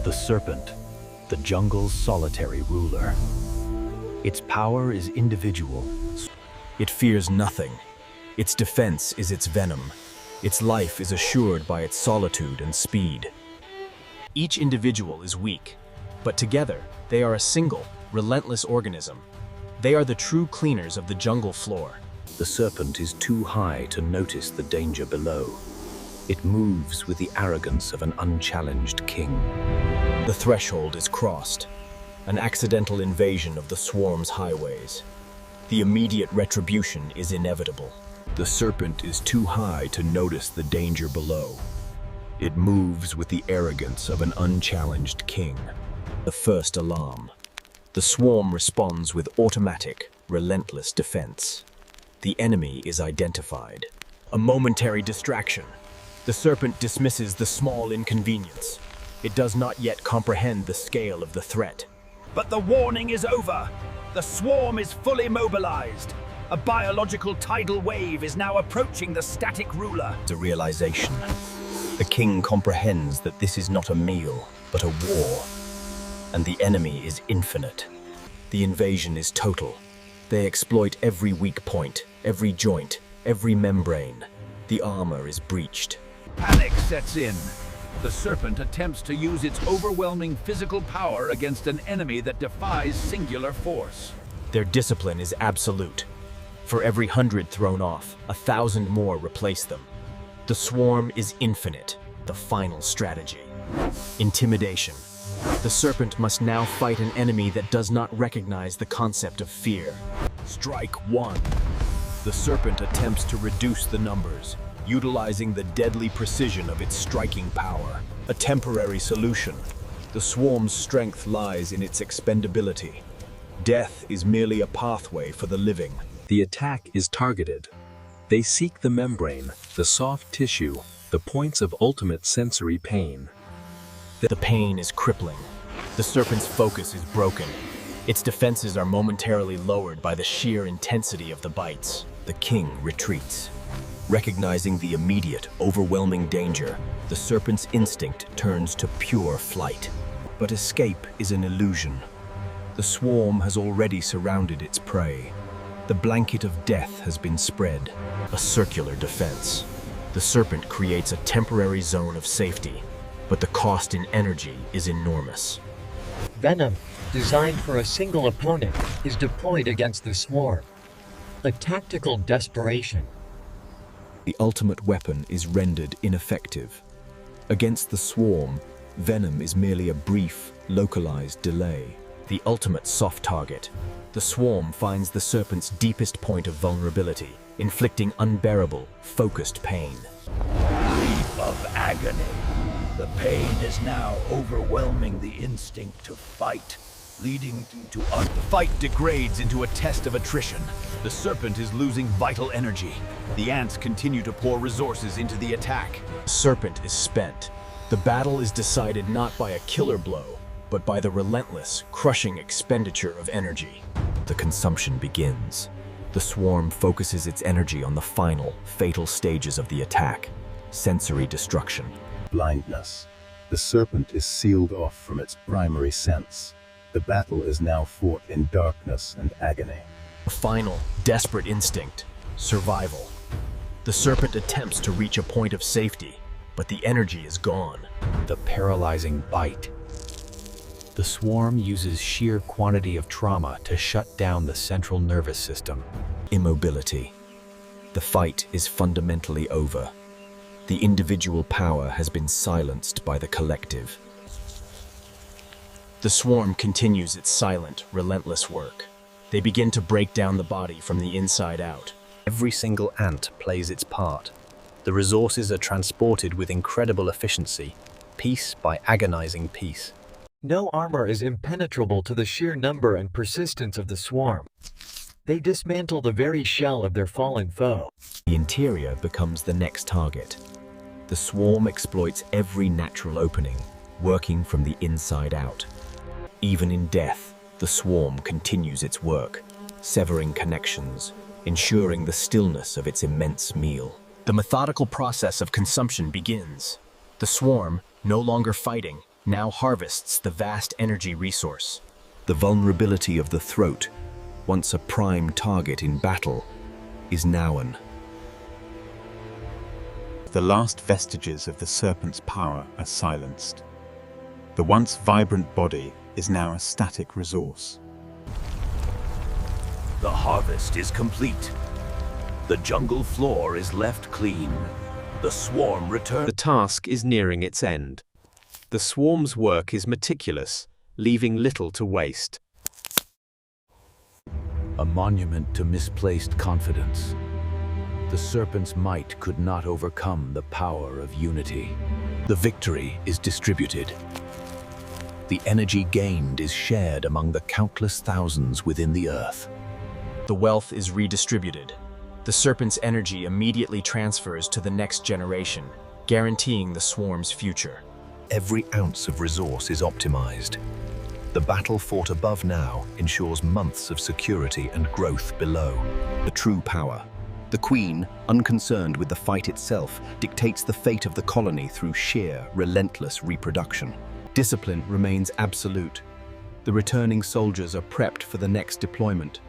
The serpent, the jungle's solitary ruler. Its power is individual. It fears nothing. Its defense is its venom. Its life is assured by its solitude and speed. Each individual is weak, but together they are a single, relentless organism. They are the true cleaners of the jungle floor. The serpent is too high to notice the danger below. It moves with the arrogance of an unchallenged king. The threshold is crossed, an accidental invasion of the swarm's highways. The immediate retribution is inevitable. The serpent is too high to notice the danger below. It moves with the arrogance of an unchallenged king. The first alarm. The swarm responds with automatic, relentless defense. The enemy is identified. A momentary distraction. The serpent dismisses the small inconvenience. It does not yet comprehend the scale of the threat. But the warning is over. The swarm is fully mobilized. A biological tidal wave is now approaching the static ruler. The realization. The king comprehends that this is not a meal, but a war. And the enemy is infinite. The invasion is total. They exploit every weak point, every joint, every membrane. The armor is breached. Panic sets in. The serpent attempts to use its overwhelming physical power against an enemy that defies singular force. Their discipline is absolute. For every 100 thrown off, 1,000 more replace them. The swarm is infinite, the final strategy. Intimidation. The serpent must now fight an enemy that does not recognize the concept of fear. Strike one. The serpent attempts to reduce the numbers, utilizing the deadly precision of its striking power. A temporary solution. The swarm's strength lies in its expendability. Death is merely a pathway for the living. The attack is targeted. They seek the membrane, the soft tissue, the points of ultimate sensory pain. The pain is crippling. The serpent's focus is broken. Its defenses are momentarily lowered by the sheer intensity of the bites. The king retreats. Recognizing the immediate, overwhelming danger, the serpent's instinct turns to pure flight. But escape is an illusion. The swarm has already surrounded its prey. The blanket of death has been spread. A circular defense. The serpent creates a temporary zone of safety, but the cost in energy is enormous. Venom, designed for a single opponent, is deployed against the swarm. A tactical desperation. The ultimate weapon is rendered ineffective. Against the swarm, venom is merely a brief, localized delay. The ultimate soft target. The swarm finds the serpent's deepest point of vulnerability, inflicting unbearable, focused pain. Leap of agony. The pain is now overwhelming the instinct to fight, leading to the fight degrades into a test of attrition. The serpent is losing vital energy. The ants continue to pour resources into the attack. The serpent is spent. The battle is decided not by a killer blow, but by the relentless, crushing expenditure of energy. The consumption begins. The swarm focuses its energy on the final, fatal stages of the attack. Sensory destruction. Blindness. The serpent is sealed off from its primary sense. The battle is now fought in darkness and agony. A final, desperate instinct. Survival. The serpent attempts to reach a point of safety, but the energy is gone. The paralyzing bite. The swarm uses sheer quantity of trauma to shut down the central nervous system. Immobility. The fight is fundamentally over. The individual power has been silenced by the collective. The swarm continues its silent, relentless work. They begin to break down the body from the inside out. Every single ant plays its part. The resources are transported with incredible efficiency, piece by agonizing piece. No armor is impenetrable to the sheer number and persistence of the swarm. They dismantle the very shell of their fallen foe. The interior becomes the next target. The swarm exploits every natural opening, working from the inside out. Even in death, the swarm continues its work, severing connections, ensuring the stillness of its immense meal. The methodical process of consumption begins. The swarm, no longer fighting, now harvests the vast energy resource. The vulnerability of the throat, once a prime target in battle, is now The last vestiges of the serpent's power are silenced. The once vibrant body is now a static resource. The harvest is complete. The jungle floor is left clean. The swarm returns. The task is nearing its end. The swarm's work is meticulous, leaving little to waste. A monument to misplaced confidence. The serpent's might could not overcome the power of unity. The victory is distributed. The energy gained is shared among the countless thousands within the earth. The wealth is redistributed. The serpent's energy immediately transfers to the next generation, guaranteeing the swarm's future. Every ounce of resource is optimized. The battle fought above now ensures months of security and growth below. The true power. The Queen, unconcerned with the fight itself, dictates the fate of the colony through sheer, relentless reproduction. Discipline remains absolute. The returning soldiers are prepped for the next deployment.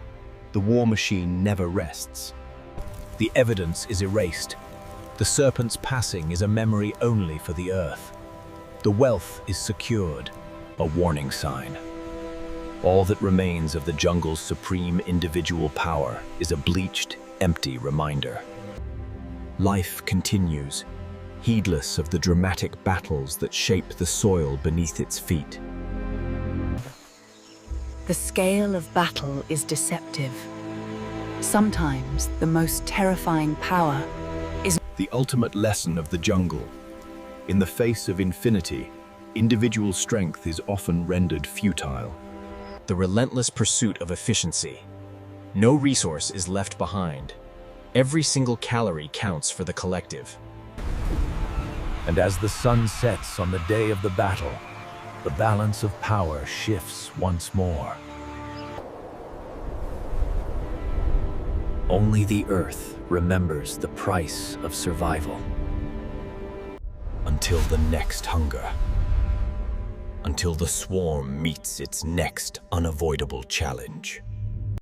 The war machine never rests. The evidence is erased. The serpent's passing is a memory only for the earth. The wealth is secured, a warning sign. All that remains of the jungle's supreme individual power is a bleached, empty reminder. Life continues, heedless of the dramatic battles that shape the soil beneath its feet. The scale of battle is deceptive. Sometimes the most terrifying power is The ultimate lesson of the jungle. In the face of infinity, individual strength is often rendered futile. The relentless pursuit of efficiency. No resource is left behind. Every single calorie counts for the collective. And as the sun sets on the day of the battle, the balance of power shifts once more. Only the earth remembers the price of survival. Until the next hunger. Until the swarm meets its next unavoidable challenge.